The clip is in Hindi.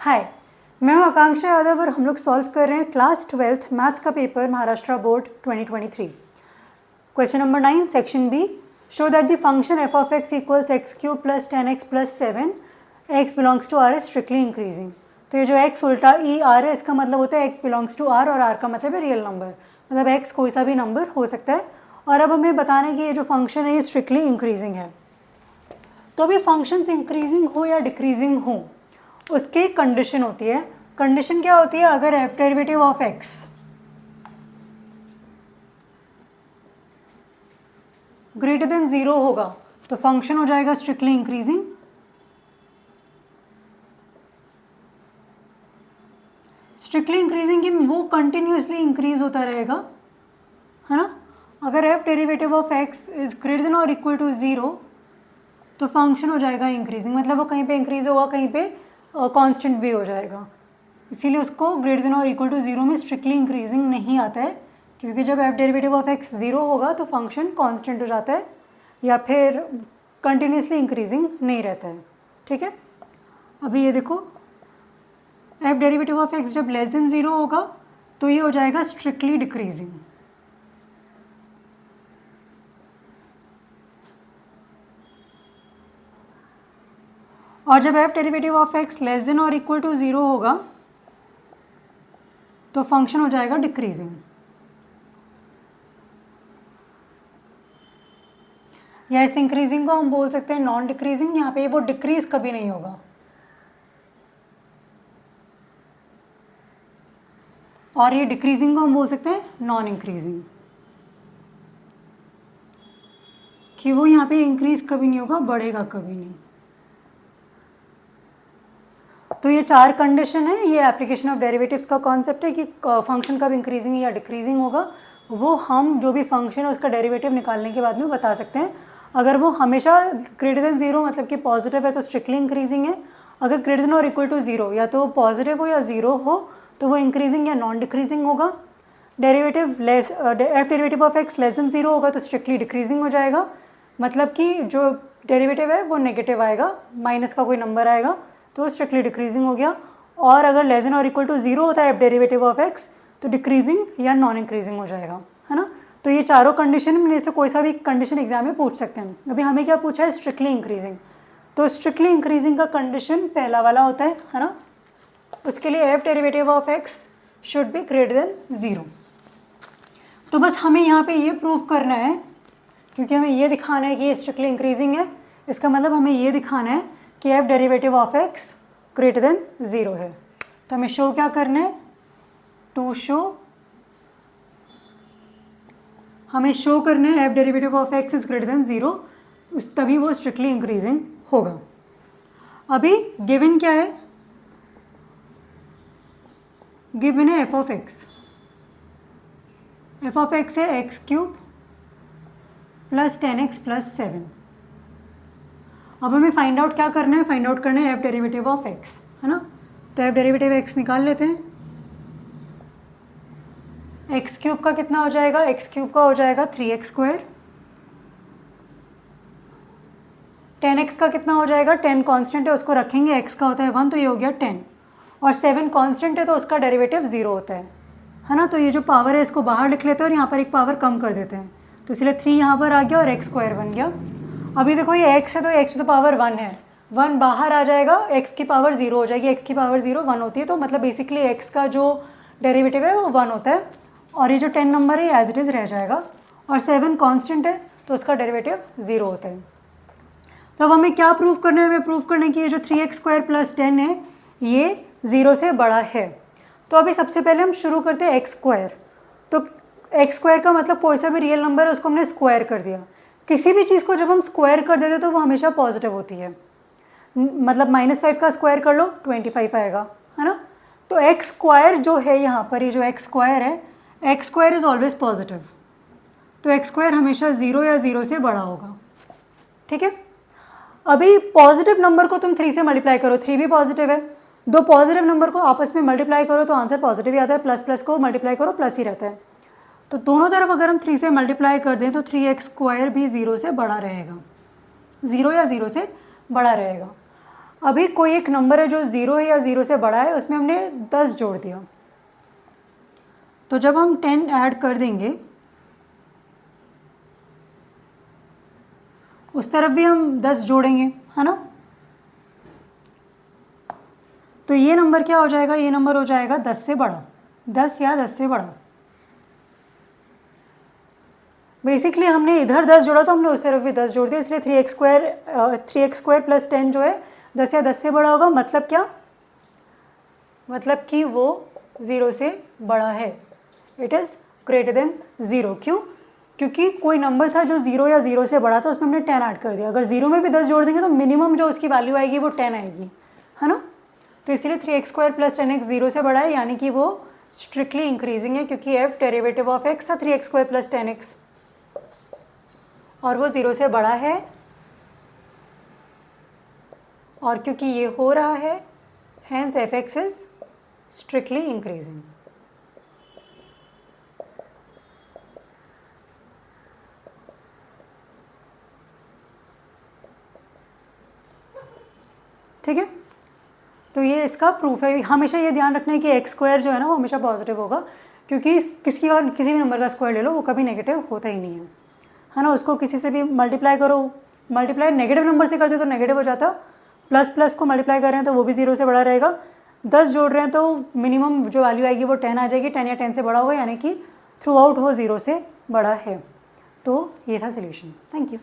हाय, मैं हूं आकांक्षा यादव और हम लोग सॉल्व कर रहे हैं क्लास 12th मैथ्स का paper Maharashtra board 2023। Question number 9 section B, show that the function f of x equals x cube plus 10x plus 7 x belongs to r is strictly increasing. तो ये जो x उल्टा ई आर है इसका मतलब होता है x बिलोंग्स टू r और r का मतलब है रियल नंबर, मतलब x कोई सा भी नंबर हो सकता है। और अब हमें बताना है कि ये जो फंक्शन है ये स्ट्रिक्टली इंक्रीजिंग है। तो अभी फंक्शंस इंक्रीजिंग हो या डिक्रीजिंग हो उसकी एक कंडीशन होती है। कंडीशन क्या होती है? अगर F derivative of x greater than 0 होगा तो फंक्शन हो जाएगा स्ट्रिक्टली इंक्रीजिंग। स्ट्रिक्टली इंक्रीजिंग कि वो कंटिन्यूसली इंक्रीज होता रहेगा, है ना। अगर F derivative of x is greater than और इक्वल टू 0 तो फंक्शन हो जाएगा इंक्रीजिंग, मतलब वो कहीं पे इंक्रीज होगा कहीं पे कांस्टेंट भी हो जाएगा। इसीलिए उसको ग्रेटर देन और इक्वल टू 0 में स्ट्रिक्टली इंक्रीजिंग नहीं आता है, क्योंकि जब एफ डेरिवेटिव ऑफ एक्स 0 होगा तो फंक्शन कांस्टेंट हो जाता है या फिर कंटिन्यूसली इंक्रीजिंग नहीं रहता है। ठीक है, अभी ये देखो एफ डेरिवेटिव ऑफ एक्स जब लेस देन 0 होगा तो ये हो जाएगा स्ट्रिक्टली डिक्रीजिंग। और जब F derivative of x less than और इक्वल टू 0 होगा तो फंक्शन हो जाएगा डिक्रीजिंग। या इस इंक्रीजिंग को हम बोल सकते हैं नॉन डिक्रीजिंग। यहाँ पे वो डिक्रीज कभी नहीं होगा। और ये डिक्रीजिंग को हम बोल सकते हैं नॉन इंक्रीजिंग, कि वो यहाँ पे इंक्रीज कभी नहीं होगा, बढ़ेगा कभी नहीं। तो ये 4 कंडीशन है। ये एप्लीकेशन ऑफ डेरिवेटिव्स का कॉन्सेप्ट है कि फंक्शन कब इंक्रीजिंग या डिक्रीजिंग होगा वो हम जो भी फंक्शन है उसका डेरिवेटिव निकालने के बाद में बता सकते हैं। अगर वो हमेशा ग्रेटर देन 0 मतलब कि पॉजिटिव है तो स्ट्रिक्टली इंक्रीजिंग है। अगर ग्रेटर देन और इक्वल टू 0 या तो पॉजिटिव हो या 0 हो तो वो इंक्रीजिंग या नॉन डिक्रीजिंग होगा। Derivative less F derivative of x less than 0 होगा तो स्ट्रिक्टली डिक्रीजिंग हो जाएगा, मतलब कि जो डेरिवेटिव है वो नेगेटिव आएगा, माइनस का कोई नंबर आएगा तो स्ट्रिक्टली डिक्रीजिंग हो गया। और अगर लेस देन और इक्वल टू 0 होता है एफ डेरिवेटिव ऑफ एक्स तो डिक्रीजिंग या नॉन इंक्रीजिंग हो जाएगा, है ना। तो ये चारों कंडीशन में से कोई सा भी कंडीशन एग्जाम में पूछ सकते हैं। अभी हमें क्या पूछा है? Strictly increasing. तो स्ट्रिक्टली इंक्रीजिंग का कंडीशन पहला वाला होता है ना। उसके लिए F derivative of x should be greater than 0। तो बस हमें यहाँ पे ये प्रूव करना है, क्योंकि हमें ये दिखाना है कि ये स्ट्रिक्टली इंक्रीजिंग है। इसका मतलब हमें ये दिखाना है कि F derivative of x greater than 0 है। तो हमें शो क्या करना है? टू शो, हमें शो करना है F derivative of x is greater than 0, तभी वो स्ट्रिक्टली इंक्रीजिंग होगा। अभी गिवन क्या है? गिवन है F of X. F of X है X cube plus 10x plus 7। अब हमें फाइंड आउट क्या करना है? फाइंड आउट करना है एफ डेरिवेटिव ऑफ एक्स, है ना। तो एफ डेरिवेटिव एक्स निकाल लेते हैं। एक्स क्यूब का कितना हो जाएगा? एक्स क्यूब का हो जाएगा 3x स्क्वायर। 10x का कितना हो जाएगा? 10 कांस्टेंट है उसको रखेंगे, x का होता है 1 तो ये हो गया 10। और 7 कांस्टेंट है तो उसका डेरिवेटिव 0 होता है ना। तो ये जो पावर है इसको बाहर लिख लेते हैं और यहाँ पर एक पावर कम कर देते हैं, तो इसलिए 3 यहाँ पर आ गया और x स्क्वायर बन गया। अभी देखो ये x है तो x टू द पावर 1 है, 1 बाहर आ जाएगा, x की पावर 0 हो जाएगी। x की पावर 0 1 होती है, तो मतलब बेसिकली x का जो डेरिवेटिव है वो 1 होता है। और ये जो 10 नंबर है एज इट इज़ रह जाएगा। और 7 कांस्टेंट है तो उसका डेरिवेटिव 0 होता है। तो अब हमें क्या प्रूव करना है? हमें प्रूव करना है कि ये जो 3x स्क्वायर प्लस 10 है ये 0 से बड़ा है। तो अभी सबसे पहले हम शुरू करते हैं एक्स स्क्वायर। तो एक्स स्क्वायर का मतलब कोई सा भी रियल नंबर है उसको हमने स्क्वायर कर दिया। किसी भी चीज़ को जब हम स्क्वायर कर देते तो वो हमेशा पॉजिटिव होती है, मतलब -5 का स्क्वायर कर लो 25 आएगा, है ना। तो एक्स स्क्वायर जो है यहाँ पर, ये जो एक्स स्क्वायर है, x square is always positive. तो एक्स स्क्वायर हमेशा 0 या 0 से बड़ा होगा। ठीक है, अभी पॉजिटिव नंबर को तुम 3 से मल्टीप्लाई करो, 3 भी पॉजिटिव है। दो पॉजिटिव नंबर को आपस में मल्टीप्लाई करो तो आंसर पॉजिटिव ही आता है, प्लस प्लस को मल्टीप्लाई करो प्लस ही रहता है। तो दोनों तरफ अगर हम 3 से मल्टीप्लाई कर दें तो 3x स्क्वायर भी 0 से बड़ा रहेगा, 0 या 0 से बड़ा रहेगा। अभी कोई एक नंबर है जो 0 है या 0 से बड़ा है, उसमें हमने 10 जोड़ दिया, तो जब हम 10 ऐड कर देंगे उस तरफ भी हम 10 जोड़ेंगे, है ना। तो ये नंबर क्या हो जाएगा, ये नंबर हो जाएगा 10 से बड़ा, 10 या 10 से बड़ा। बेसिकली हमने इधर 10 जोड़ा तो हमने उस तरफ भी 10 जोड़ दिया, इसलिए 3x² प्लस 10 जो है 10 या 10 से बड़ा होगा। मतलब क्या, मतलब कि वो 0 से बड़ा है, इट इज़ ग्रेटर देन 0। क्यों, क्योंकि कोई नंबर था जो 0 या 0 से बड़ा था, उसमें हमने 10 ऐड कर दिया। अगर 0 में भी 10 जोड़ देंगे तो मिनिमम जो उसकी वैल्यू आएगी वो 10 आएगी, है ना। तो इसीलिए 3x² प्लस 10x 0 से बड़ा है, यानी कि वो स्ट्रिक्टली इंक्रीजिंग है, क्योंकि f डेरिवेटिव ऑफ x था 3x² प्लस 10x और वो 0 से बड़ा है, और क्योंकि ये हो रहा है hence fx is strictly increasing. ठीक है, तो ये इसका प्रूफ है। हमेशा ये ध्यान रखना है कि x² जो है ना वो हमेशा पॉजिटिव होगा, क्योंकि किसी भी नंबर का स्क्वायर ले लो वो कभी नेगेटिव होता ही नहीं है ना। उसको किसी से भी मल्टीप्लाई करो, मल्टीप्लाई नेगेटिव नंबर से करते तो नेगेटिव हो जाता, प्लस प्लस को मल्टीप्लाई कर रहे हैं तो वो भी 0 से बड़ा रहेगा, 10 जोड़ रहे हैं तो मिनिमम जो वैल्यू आएगी वो 10 आ जाएगी, 10 या 10 से बड़ा होगा, यानी कि थ्रू आउट वो 0 से बड़ा है। तो ये था सोल्यूशन। Thank you.